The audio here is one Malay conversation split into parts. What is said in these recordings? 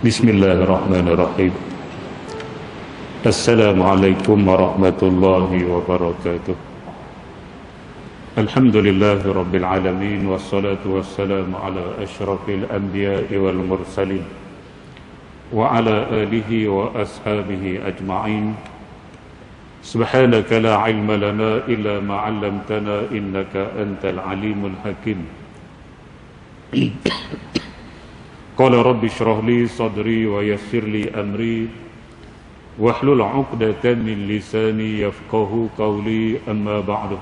Bismillahirrahmanirrahim. Assalamualaikum warahmatullahi wabarakatuh. Alhamdulillahi rabbil alamin, wassalatu wassalamu ala asyrafil anbiya'i wal mursalin wa ala alihi wa ashabihi ajma'in. Subhanaka la ilma lana illa ma 'allamtana innaka antal alimul hakim. Qala rabbi shrah li sadri wa yassir li amri wahlul 'uqdatan min lisani yafqahu qawli, amma ba'du.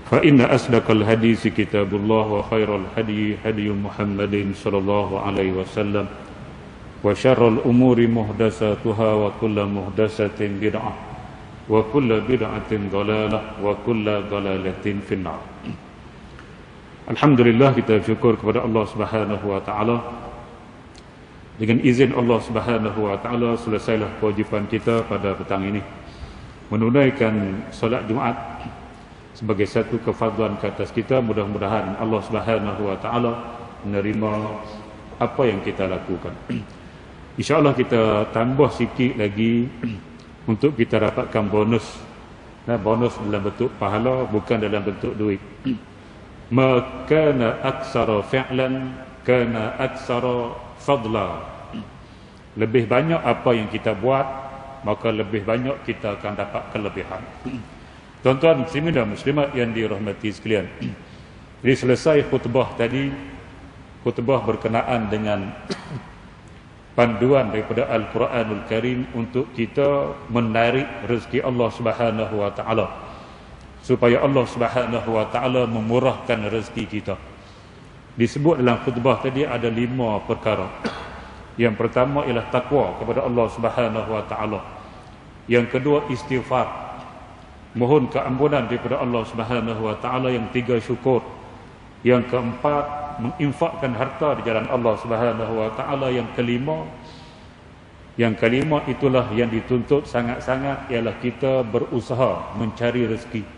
Fa inna asdaqal hadisi kitabullah wa khairal hadi hadi Muhammadin sallallahu alaihi wasallam wa syarrul umuri muhdatsatuha wa kullu muhdatsatin bid'ah wa kullu bid'atin dhalalah wa kullu dhalalatin finnar. Alhamdulillah, kita bersyukur kepada Allah Subhanahu wa taala. Dengan izin Allah Subhanahu wa taala, selesailah kewajipan kita pada petang ini menunaikan solat Jumaat sebagai satu kefarduan ke atas kita. Mudah-mudahan Allah Subhanahu wa taala menerima apa yang kita lakukan. InsyaAllah kita tambah sikit lagi untuk kita dapatkan bonus. Nah, bonus dalam bentuk pahala, bukan dalam bentuk duit. Ma kana aksara fi'lan kana aksara fadla. Lebih banyak apa yang kita buat, maka lebih banyak kita akan dapat kelebihan. Tuan-tuan muslimin dan muslimat yang dirahmati sekalian, jadi selesai khutbah tadi, khutbah berkenaan dengan panduan daripada Al-Quranul Karim untuk kita menarik rezeki Allah Subhanahu wa taala, supaya Allah Subhanahu wa taala memurahkan rezeki kita. Disebut dalam khutbah tadi ada 5 perkara. Yang pertama ialah takwa kepada Allah Subhanahu wa taala. Yang kedua istighfar, mohon keampunan daripada Allah Subhanahu wa taala. Yang 3 syukur. Yang keempat menginfakkan harta di jalan Allah Subhanahu wa taala. Yang kelima itulah yang dituntut sangat-sangat, ialah kita berusaha mencari rezeki.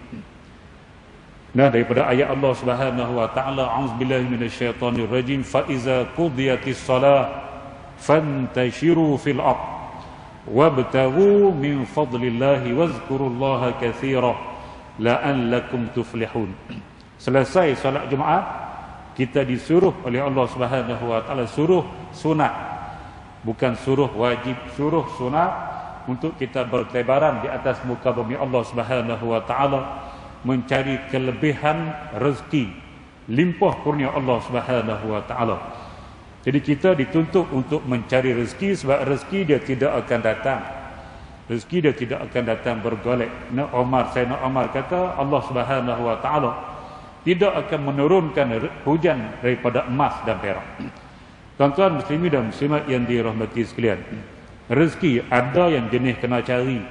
Nah, daripada ayat Allah Subhanahu wa taala, a'udzubillahi minasyaitonir rajim, fa iza qudiyatis shalah fantashiru fil ard wabtaghu min fadlillahi wazkurullaha katsiran la'allakum tuflihun. Selesai solat Jumaat, kita disuruh oleh Allah Subhanahu wa taala, suruh sunat, bukan suruh wajib, suruh sunat, untuk kita bertebaran di atas muka bumi Allah Subhanahu wa taala, mencari kelebihan rezeki, limpah kurnia Allah Subhanahu wa taala. Jadi kita dituntut untuk mencari rezeki, sebab rezeki dia tidak akan datang. Rezeki dia tidak akan datang bergolek. Sayyidina Umar kata, Allah Subhanahu wa taala tidak akan menurunkan hujan daripada emas dan perak. Tuan-tuan muslimin dan muslimat yang dirahmati sekalian, rezeki ada yang jenis kena cari.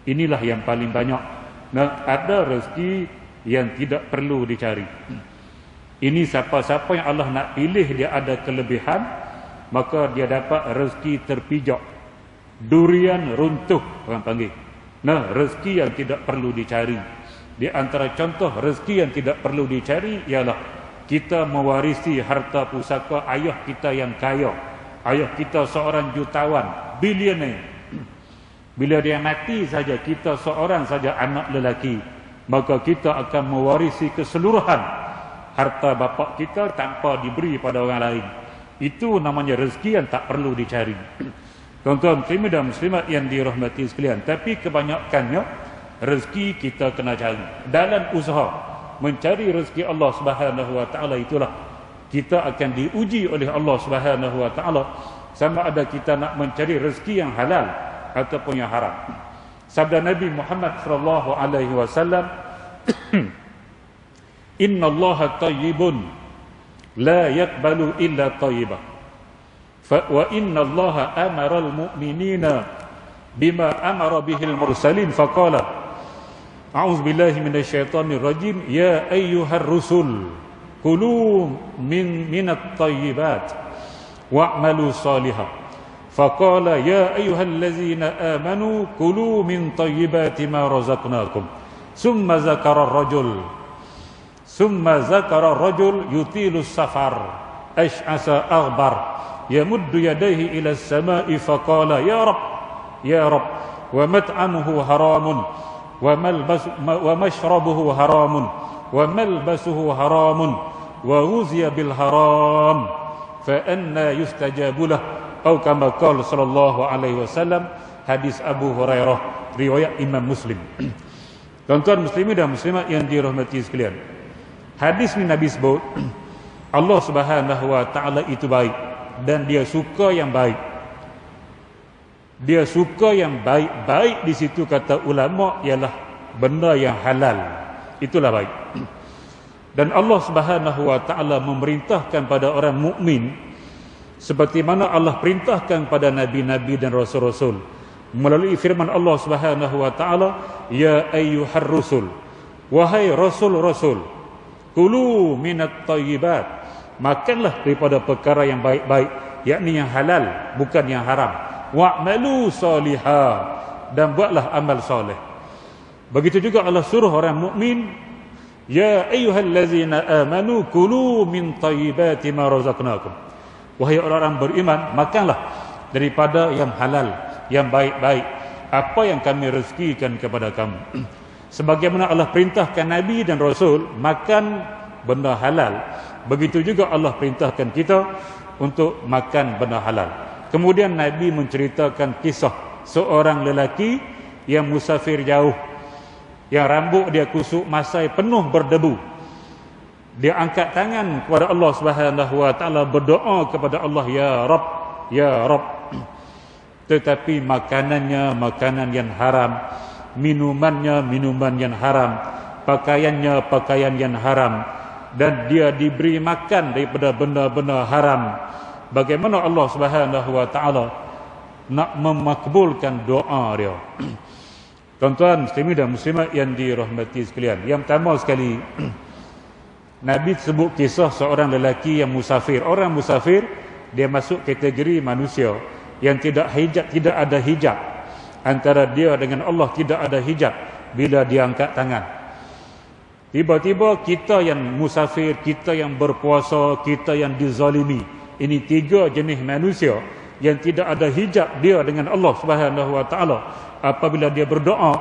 Inilah yang paling banyak. Nah, ada rezeki yang tidak perlu dicari. Ini siapa-siapa yang Allah nak pilih dia ada kelebihan, maka dia dapat rezeki terpijak, durian runtuh orang panggil. Nah, rezeki yang tidak perlu dicari. Di antara contoh rezeki yang tidak perlu dicari ialah kita mewarisi harta pusaka ayah kita yang kaya. Ayah kita seorang jutawan, bilioner. Bila dia mati saja, kita seorang saja anak lelaki, maka kita akan mewarisi keseluruhan harta bapa kita tanpa diberi pada orang lain. Itu namanya rezeki yang tak perlu dicari. Tuan-tuan muslimin dan muslimat yang dirahmati sekalian, tapi kebanyakannya rezeki kita kena cari. Dalam usaha mencari rezeki Allah Subhanahu wa taala itulah kita akan diuji oleh Allah Subhanahu wa taala, sama ada kita nak mencari rezeki yang halal ataupun yang haram. Sabda Nabi Muhammad sallallahu alaihi wasallam, innallaha tayyibun la yaqbalu illa tayyibah wa innallaha amara almu'minina bima amara bihil mursalin faqala a'udzubillahi minasyaitonir rajim ya ayyuhar rusul kulu minat tayyibat wa'malu salihah faqala ya ayyuhallazina amanu kulu min tayyibati ma razaqnakum summa zakara ar-rajul yutilu safar ash'asa aghbar yamuddu yadayhi ila as-sama'i faqala ya rab wa mat'amuhu haramun wa mashrabuhu haramun wa malbasuhu haramun wa ghuziya bil haram fa anna yustajabu lah, atau kama qala sallallahu alaihi wasallam, hadis Abu Hurairah riwayat Imam Muslim. Tuan-tuan muslimin dan muslimat yang dirahmati sekalian, hadis ni Nabi sebut Allah Subhanahu wa taala itu baik dan dia suka yang baik. Dia suka yang baik-baik di situ kata ulama ialah benda yang halal. Itulah baik. Dan Allah Subhanahu wa taala memerintahkan pada orang mukmin seperti mana Allah perintahkan pada nabi-nabi dan rasul-rasul melalui firman Allah Subhanahu wa taala, ya ayyuhar rusul, wahai rasul-rasul, kulu minat thayyibat, makanlah daripada perkara yang baik-baik, yakni yang halal bukan yang haram, wa'malu salihah, dan buatlah amal soleh. Begitu juga Allah suruh orang mukmin, ya ayyuhallazina amanu kulu min thayyibati ma razaqnakum, wahai orang-orang beriman, makanlah daripada yang halal, yang baik-baik, apa yang kami rezekikan kepada kamu. Sebagaimana Allah perintahkan Nabi dan Rasul makan benda halal, begitu juga Allah perintahkan kita untuk makan benda halal. Kemudian Nabi menceritakan kisah seorang lelaki yang musafir jauh, yang rambut dia kusuk masai penuh berdebu. Dia angkat tangan kepada Allah Subhanahu wa taala, berdoa kepada Allah, ya Rabb, ya Rabb. Tetapi makanannya makanan yang haram, minumannya minuman yang haram, pakaiannya pakaian yang haram, dan dia diberi makan daripada benda-benda haram. Bagaimana Allah Subhanahu wa taala nak memakbulkan doa dia? Tuan-tuan muslimin dan muslimat yang dirahmati sekalian, yang pertama sekali Nabi sebut kisah seorang lelaki yang musafir. Orang musafir dia masuk kategori manusia yang tidak ada hijab antara dia dengan Allah, tidak ada hijab bila dia angkat tangan. Tiba-tiba kita yang musafir, kita yang berpuasa, kita yang dizalimi, ini tiga jenis manusia yang tidak ada hijab dia dengan Allah Subhanahu wa taala. Apabila dia berdoa,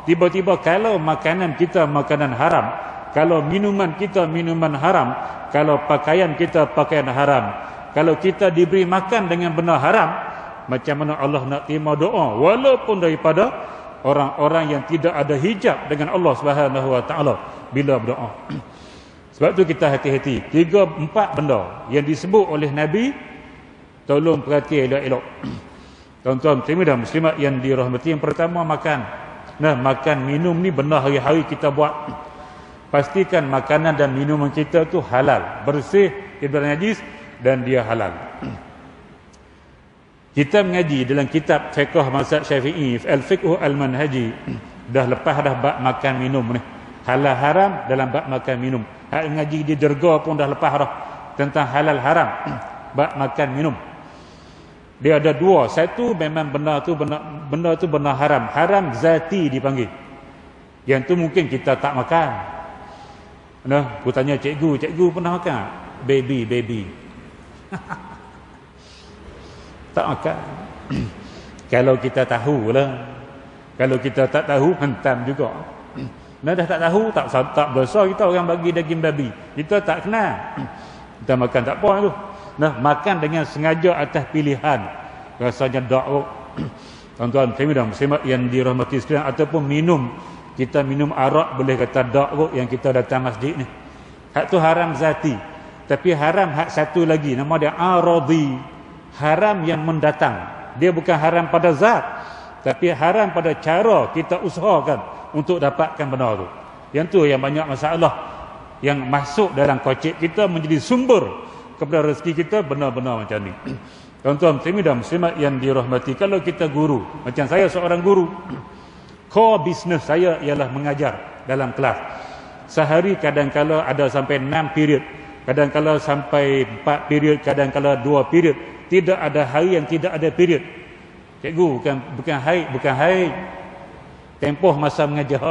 tiba-tiba kalau makanan kita makanan haram, kalau minuman kita minuman haram, kalau pakaian kita pakaian haram, kalau kita diberi makan dengan benda haram, macam mana Allah nak terima doa walaupun daripada orang-orang yang tidak ada hijab dengan Allah Subhanahu wa taala bila berdoa? Sebab tu kita hati-hati. 3-4 benda yang disebut oleh Nabi, tolong perhati elok-elok. Tuan-tuan muslimin dan muslimat yang dirahmati, yang pertama makan. Nah, makan minum ni benda hari-hari kita buat. Pastikan makanan dan minuman kita tu halal, bersih, tidak najis, dan dia halal. Kita mengaji dalam kitab fiqh mazhab Syafi'i, Al-Fiqh Al-Manhaji, dah lepas dah bab makan minum ni. Halal haram dalam bab makan minum. Hak mengaji di derga pun dah lepas dah tentang halal haram bab makan minum. Dia ada dua. Satu memang benda tu benda haram. Haram zati dipanggil. Yang tu mungkin kita tak makan. Nah, aku tanya cikgu pernah makan? Baby. Tak makan. Kalau kita tahu lah. Kalau kita tak tahu, hentam juga. Nah, dah tak tahu, tak berasa kita orang bagi daging babi. Kita tak kenal. Kita makan tak apa tu. Nah, makan dengan sengaja atas pilihan, rasanya dakwah. Tuan-tuan dan muslimat yang dirahmati sekalian, ataupun minum, kita minum arak boleh kata dakwah yang kita datang masjid ni. Hak tu haram zati. Tapi haram hak satu lagi, nama dia aradi. Haram yang mendatang. Dia bukan haram pada zat, tapi haram pada cara kita usahakan untuk dapatkan benda tu. Yang tu yang banyak masalah yang masuk dalam kocek kita, menjadi sumber kepada rezeki kita, benar-benar macam ni. Tuan-tuan dan muslimat yang dirahmati, kalau kita guru, macam saya seorang guru, core business saya ialah mengajar dalam kelas. Sehari kadang-kala ada sampai 6 period, kadang-kala sampai 4 period, kadang-kala 2 period. Tidak ada hari yang tidak ada period. Cikgu bukan haid. Tempoh masa mengajar.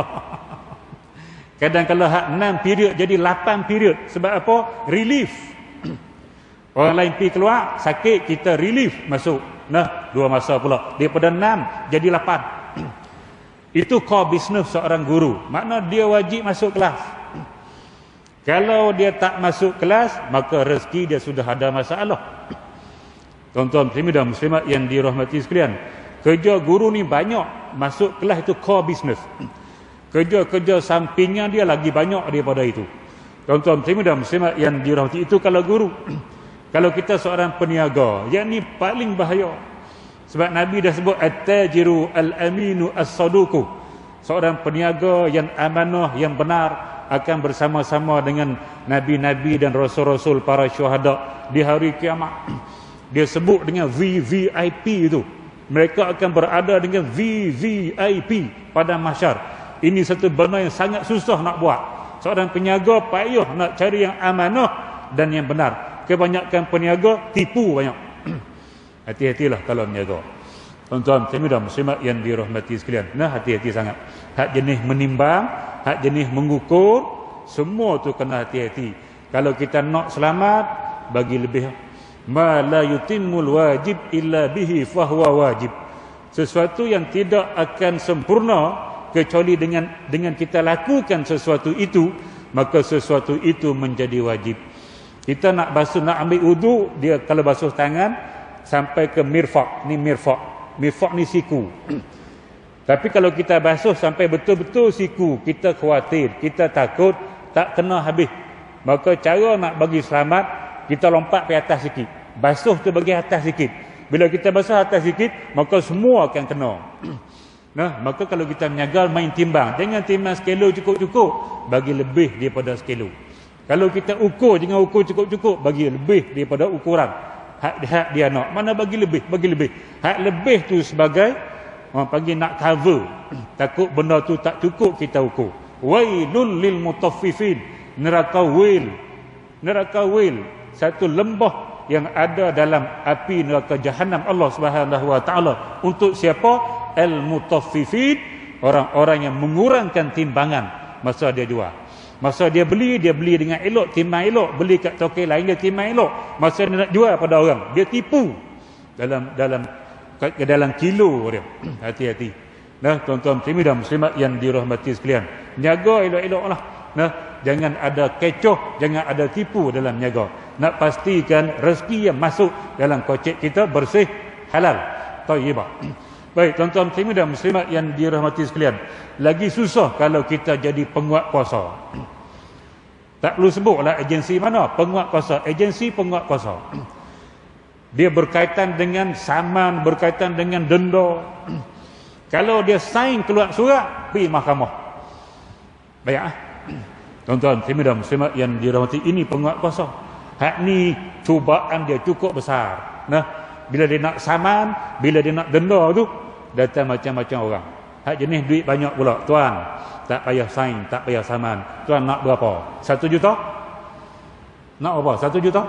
Kadang-kala hak 6 period jadi 8 period. Sebab apa? Relief. Orang lain pergi keluar, sakit, kita relief masuk. Nah, 2 masa pula. Daripada 6 jadi 8. Itu core business seorang guru. Makna dia wajib masuk kelas. Kalau dia tak masuk kelas, maka rezeki dia sudah ada masalah. Tuan-tuan muslimin dan muslimat yang dirahmati sekalian, kerja guru ni banyak. Masuk kelas itu core business. Kerja-kerja sampingnya dia lagi banyak daripada itu. Tuan-tuan muslimin dan muslimat yang dirahmati, itu kalau guru. Kalau kita seorang peniaga, yang ni paling bahaya. Sebab Nabi dah sebut at-tajiru al-aminu as-saduku. Seorang peniaga yang amanah, yang benar, akan bersama-sama dengan nabi-nabi dan rasul-rasul, para syuhada di hari kiamat. Dia sebut dengan VVIP itu. Mereka akan berada dengan VVIP pada mahsyar. Ini satu benda yang sangat susah nak buat. Seorang peniaga payah nak cari yang amanah dan yang benar. Kebanyakan peniaga tipu banyak. Hati-hatilah kalau meniaga. Tuan-tuan dan muslimat yang dirahmati sekalian. Nah, hati-hati sangat. Hak jenis menimbang, hak jenis mengukur, semua tu kena hati-hati. Kalau kita nak selamat, bagi lebih. Ma la yutimmul wajib illa bihi fahuwa wajib. Sesuatu yang tidak akan sempurna kecuali dengan kita lakukan sesuatu itu, maka sesuatu itu menjadi wajib. Kita nak basuh, nak ambil wudu, dia kalau basuh tangan sampai ke mirfaq, ni mirfaq. Mirfaq ni siku. Tapi kalau kita basuh sampai betul-betul siku, kita khawatir, kita takut tak kena habis. Maka cara nak bagi selamat, kita lompat ke atas sikit. Basuh tu bagi atas sikit. Bila kita basuh atas sikit, maka semua akan kena. Nah, maka kalau kita menjaga, main timbang. Jangan timbang sekilo cukup-cukup, bagi lebih daripada sekilo. Kalau kita ukur, jangan ukur cukup-cukup, bagi lebih daripada ukuran. Hak dia nak. Mana bagi lebih? Bagi lebih. Hak lebih tu sebagai orang panggil nak cover. Takut benda tu tak cukup, kita ukur. Wailul lil mutaffifin. Neraka wail. Neraka wail. Satu lembah yang ada dalam api neraka Jahannam Allah Subhanahu wa taala. Untuk siapa? Al mutaffifin, orang-orang yang mengurangkan timbangan masa dia jual. Masa dia beli dengan elok, timbang elok. Beli kat toko lain, dia timbang elok. Masa dia nak jual pada orang, dia tipu dalam kilo dia. Hati-hati. Nah, tuan-tuan muslimin dan muslimat yang dirahmati sekalian, jaga elok-eloklah. Nah, jangan ada kecoh, jangan ada tipu dalam niaga. Nak pastikan rezeki yang masuk dalam kocek kita bersih, halal, thayyibah. Baik, tuan-tuan muslimin dan muslimat yang dirahmati sekalian, lagi susah kalau kita jadi penguat kuasa. Tak perlu sebutlah agensi mana, penguat kuasa, agensi penguat kuasa. Dia berkaitan dengan saman, berkaitan dengan denda. Kalau dia sign keluar surat, pergi mahkamah. Baik. Tuan-tuan muslimin dan muslimat yang dirahmati, ini penguat kuasa. Hak ni cubaan dia cukup besar. Nah, bila dia nak saman, bila dia nak denda tu, datang macam-macam orang. Hak jenis duit banyak pula. Tuan, tak payah sign, tak payah saman. Tuan nak berapa? 1 juta? Nak apa? 1 juta?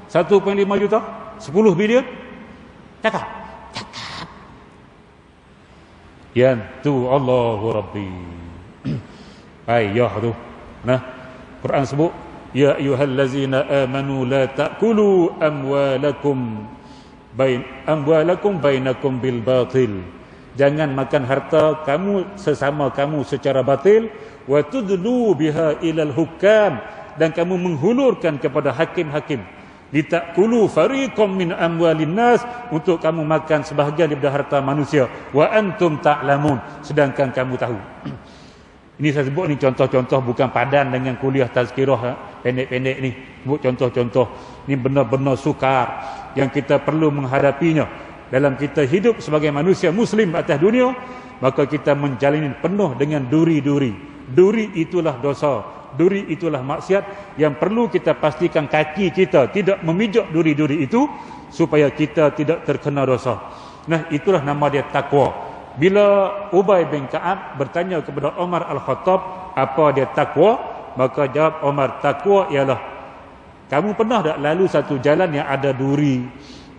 1.5 juta? 10 bilion? Cakap. Yang tu Allahu Rabbi. Ayah tu. Nah, Quran sebut, ya ayyuhallazina amanu la ta'kulu amwalakum bainakum bil batil. Jangan makan harta kamu sesama kamu secara batil. Wa tudlu biha ilal hukam, dan kamu menghulurkan kepada hakim-hakim. Litakulu fariqam min amwalin nas, untuk kamu makan sebahagian daripada harta manusia. Wa antum ta'lamun, sedangkan kamu tahu. Ini saya sebut ni contoh-contoh, bukan padan dengan kuliah tazkirah pendek-pendek ni. Sebut contoh-contoh. Ni benar-benar sukar yang kita perlu menghadapinya. Dalam kita hidup sebagai manusia muslim atas dunia, maka kita menjalani penuh dengan duri-duri. Duri itulah dosa, duri itulah maksiat, yang perlu kita pastikan kaki kita tidak memijak duri-duri itu, supaya kita tidak terkena dosa. Nah, itulah nama dia takwa. Bila Ubay bin Ka'ab bertanya kepada Umar Al-Khattab, apa dia takwa? Maka jawab Umar, takwa ialah, kamu pernah tak lalu satu jalan yang ada duri?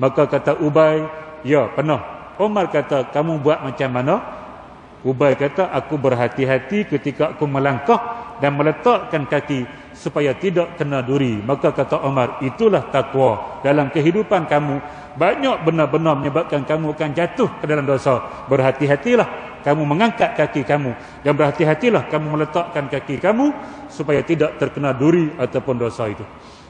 Maka kata Ubay, ya pernah. Umar kata, kamu buat macam mana? Ubay kata, aku berhati-hati ketika aku melangkah dan meletakkan kaki supaya tidak kena duri. Maka kata Umar, itulah takwa. Dalam kehidupan kamu banyak benar-benar menyebabkan kamu akan jatuh ke dalam dosa. Berhati-hatilah kamu mengangkat kaki kamu, dan berhati-hatilah kamu meletakkan kaki kamu supaya tidak terkena duri ataupun dosa itu.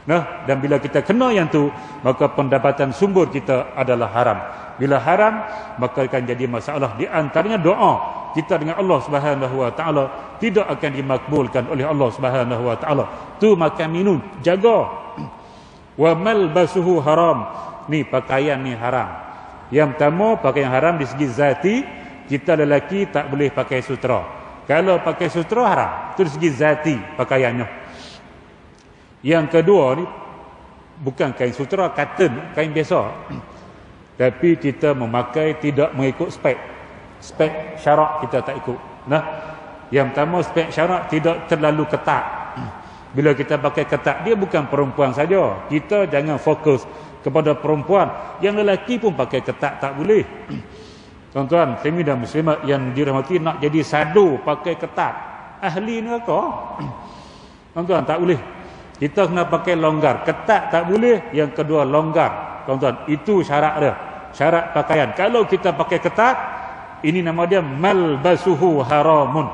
Nah, dan bila kita kena yang tu, maka pendapatan sumber kita adalah haram. Bila haram, maka akan jadi masalah. Di antaranya doa kita dengan Allah Subhanahu Wa Taala tidak akan dimakbulkan oleh Allah Subhanahu Wa Taala. Tu makan minum, jaga. Wa malbasuhu haram. Ni pakaian ni haram. Yang pertama, pakaian haram di segi zati, kita lelaki tak boleh pakai sutera. Kalau pakai sutera haram. Itu di segi zati pakaiannya. Yang kedua ni bukan kain sutera, cotton, kain biasa. Tapi kita memakai tidak mengikut spek. Spek syarak kita tak ikut. Nah, yang pertama spek syarak tidak terlalu ketat. Bila kita pakai ketat, dia bukan perempuan saja. Kita jangan fokus kepada perempuan. Yang lelaki pun pakai ketat tak boleh. Tuan-tuan, muslimin dan muslimat yang dirahmati, nak jadi sadu pakai ketat, ahli neraka. Tuan-tuan, tak boleh. Kita kena pakai longgar. Ketat tak boleh. Yang kedua longgar. Tuan-tuan, itu syarat dia. Syarat pakaian. Kalau kita pakai ketat, ini nama dia malbasuhu haramun.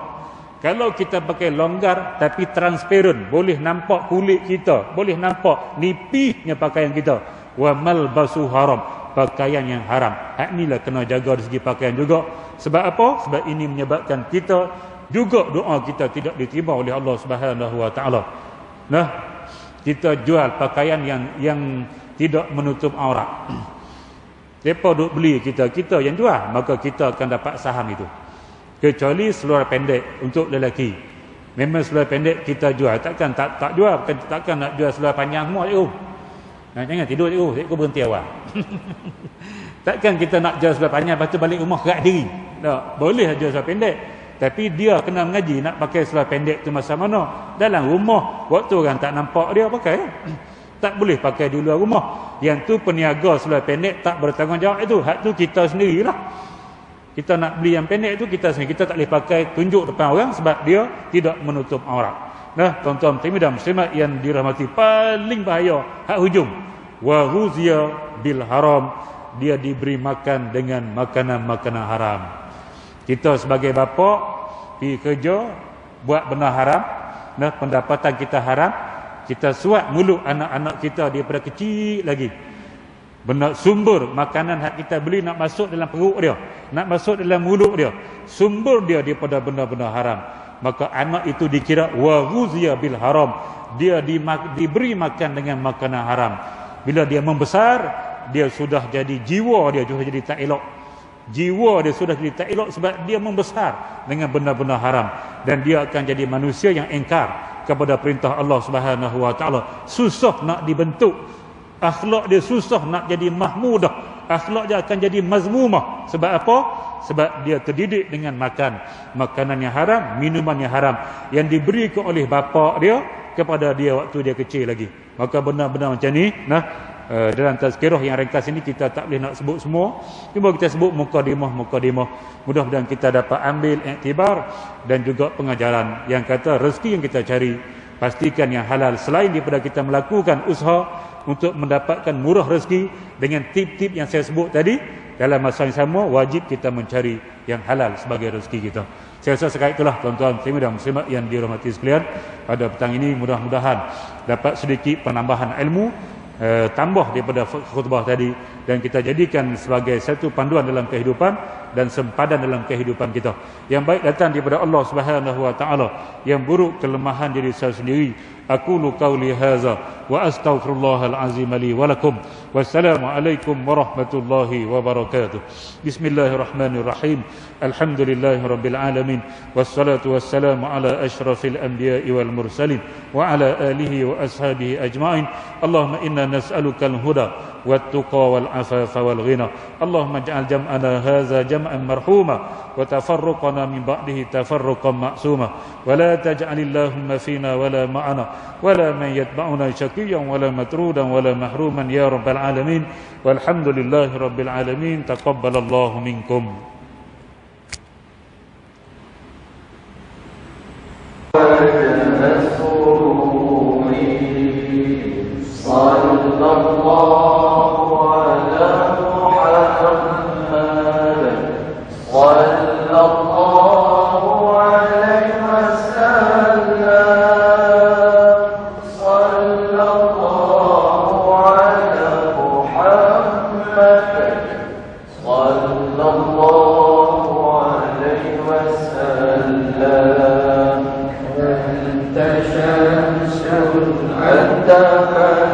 Kalau kita pakai longgar tapi transparent, boleh nampak kulit kita, boleh nampak nipisnya pakaian kita. Wa malbasuhu haram, pakaian yang haram. Hak inilah kena jaga dari segi pakaian juga. Sebab apa? Sebab ini menyebabkan kita juga doa kita tidak diterima oleh Allah Subhanahu Wa Taala. Nah, kita jual pakaian yang tidak menutup aurat. Mereka duk beli kita yang jual, maka kita akan dapat saham itu. Kecuali seluar pendek untuk lelaki. Memang seluar pendek kita jual. Takkan tak jual, takkan nak jual seluar panjang semua cikgu. Nah, jangan tidur cikgu berhenti awal. Takkan kita nak jual seluar panjang lepas tu balik rumah gerak diri. Tak, boleh jual seluar pendek. Tapi dia kena mengaji nak pakai seluar pendek tu masa mana? Dalam rumah, waktu orang tak nampak dia pakai. Tak boleh pakai di luar rumah. Yang tu peniaga seluar pendek tak bertanggungjawab itu. Hak tu kita sendirilah. Kita nak beli yang pendek tu kita sendiri. Kita tak boleh pakai tunjuk depan orang sebab dia tidak menutup aurat. Nah, tuan-tuan dan muslimat yang dirahmati, paling bahaya hak hujung. Wa huziya bil haram, dia diberi makan dengan makanan-makanan haram. Kita sebagai bapa pergi kerja buat benda haram, nah pendapatan kita haram, kita suap mulut anak-anak kita daripada kecil lagi. Benda sumber makanan hak kita beli nak masuk dalam perut dia, nak masuk dalam mulut dia, sumber dia daripada benda-benda haram. Maka anak itu dikira wa ghuziya bil haram, dia diberi makan dengan makanan haram. Bila dia membesar, dia sudah jadi jiwa dia sudah jadi tak elok. Jiwa dia sudah jadi tak elok sebab dia membesar dengan benda-benda haram, dan dia akan jadi manusia yang engkar kepada perintah Allah Subhanahu Wa Taala. Susah nak dibentuk akhlak dia, susah nak jadi mahmudah, akhlak dia akan jadi mazmumah. Sebab apa? Sebab dia terdidik dengan makan makanan yang haram, minuman yang haram yang diberikan oleh bapa dia kepada dia waktu dia kecil lagi. Maka benar-benar macam ni. Nah, dalam tazkirah yang ringkas ini kita tak boleh nak sebut semua. Cuma kita sebut mukadimah. Mudah-mudahan kita dapat ambil iktibar dan juga pengajaran yang kata rezeki yang kita cari pastikan yang halal, selain daripada kita melakukan usaha untuk mendapatkan murah rezeki dengan tip-tip yang saya sebut tadi. Dalam masa yang sama wajib kita mencari yang halal sebagai rezeki kita. Saya rasa sekali itulah tuan-tuan dan muslimat yang dirahmati sekalian. Pada petang ini mudah-mudahan dapat sedikit penambahan ilmu, tambah daripada khutbah tadi, dan kita jadikan sebagai satu panduan dalam kehidupan dan sempadan dalam kehidupan kita. Yang baik datang daripada Allah Subhanahu Wa Taala, yang buruk kelemahan diri saya sendiri. Aqulu qawli hadza wa astaghfirullahal azim li wa lakum. Wassalamu alaikum warahmatullahi wabarakatuh. Bismillahirrahmanirrahim. Alhamdulillahirabbil alamin. Wassalatu wassalamu ala asyrafil anbiya'i wal mursalin wa ala alihi wa ashabihi ajma'in. Allahumma inna nas'alukal huda والتقى والعفاف والغنى اللهم اجعل جمعنا هذا جمعا مرحوما وتفرقنا من بعده تفرقا معصوما ولا تجعل اللهم فينا ولا معنا ولا من يتبعنا شقيا ولا مطرودا ولا محروما يا رب العالمين والحمد لله رب العالمين تقبل الله منكم. أحمد الحامد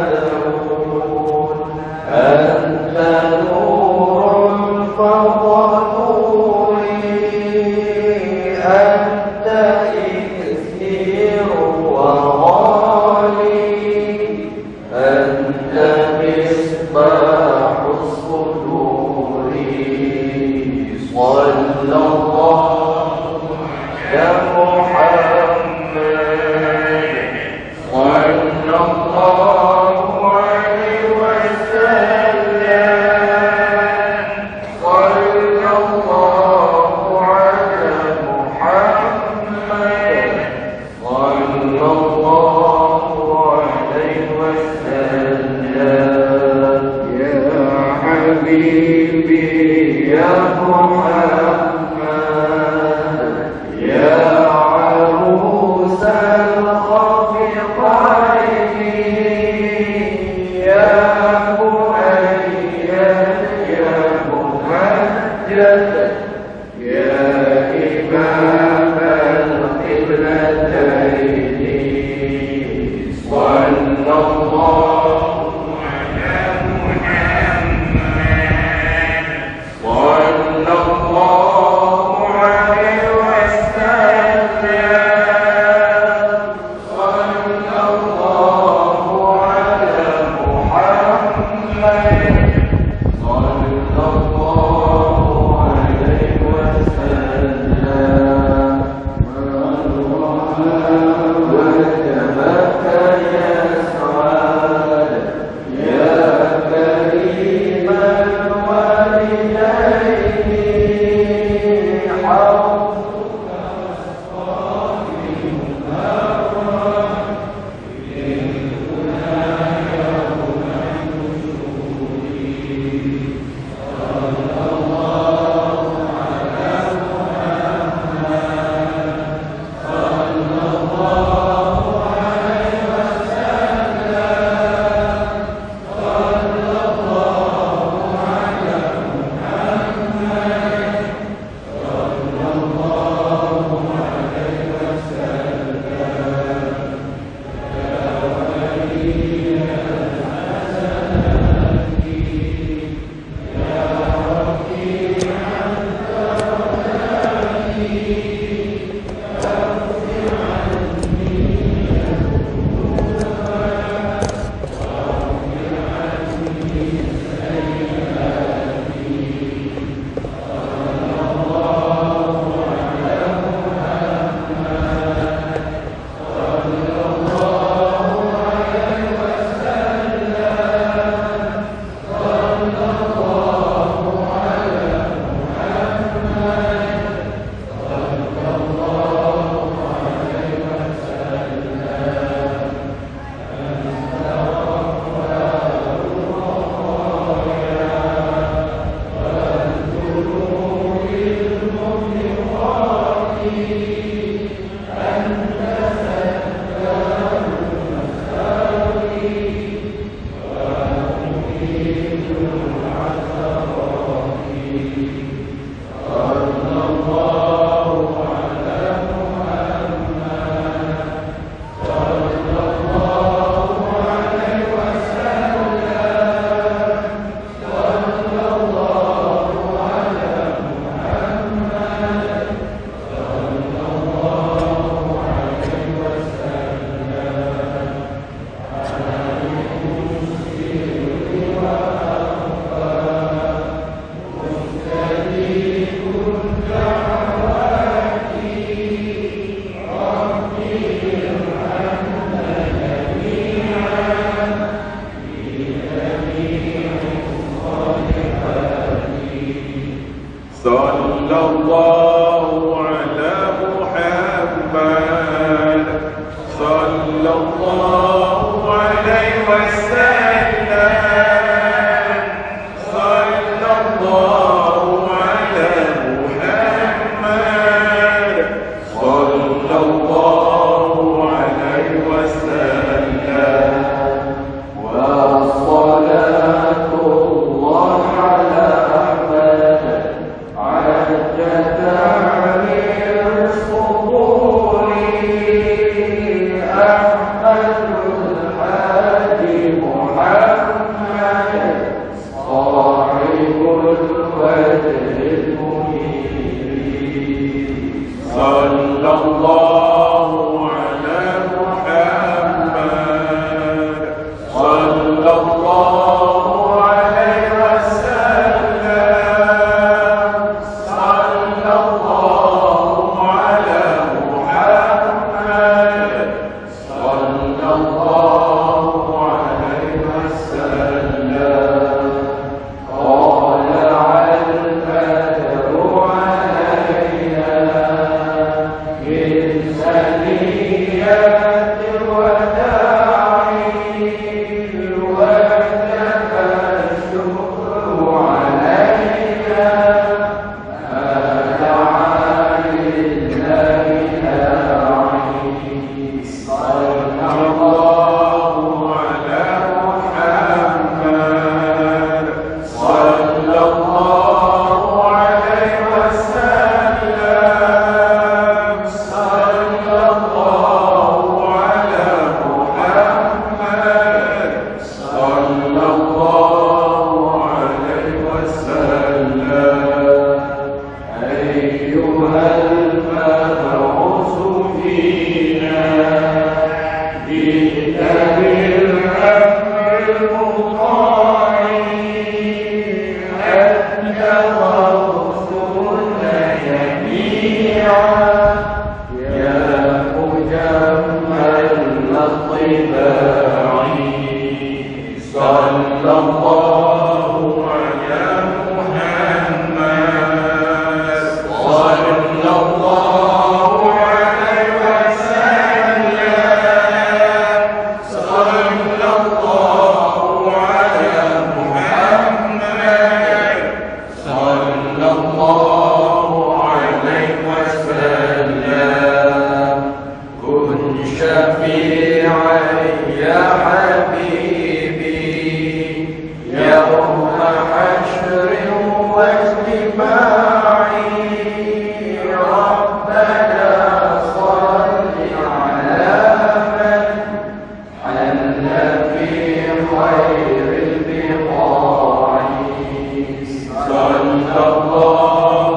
صلى الله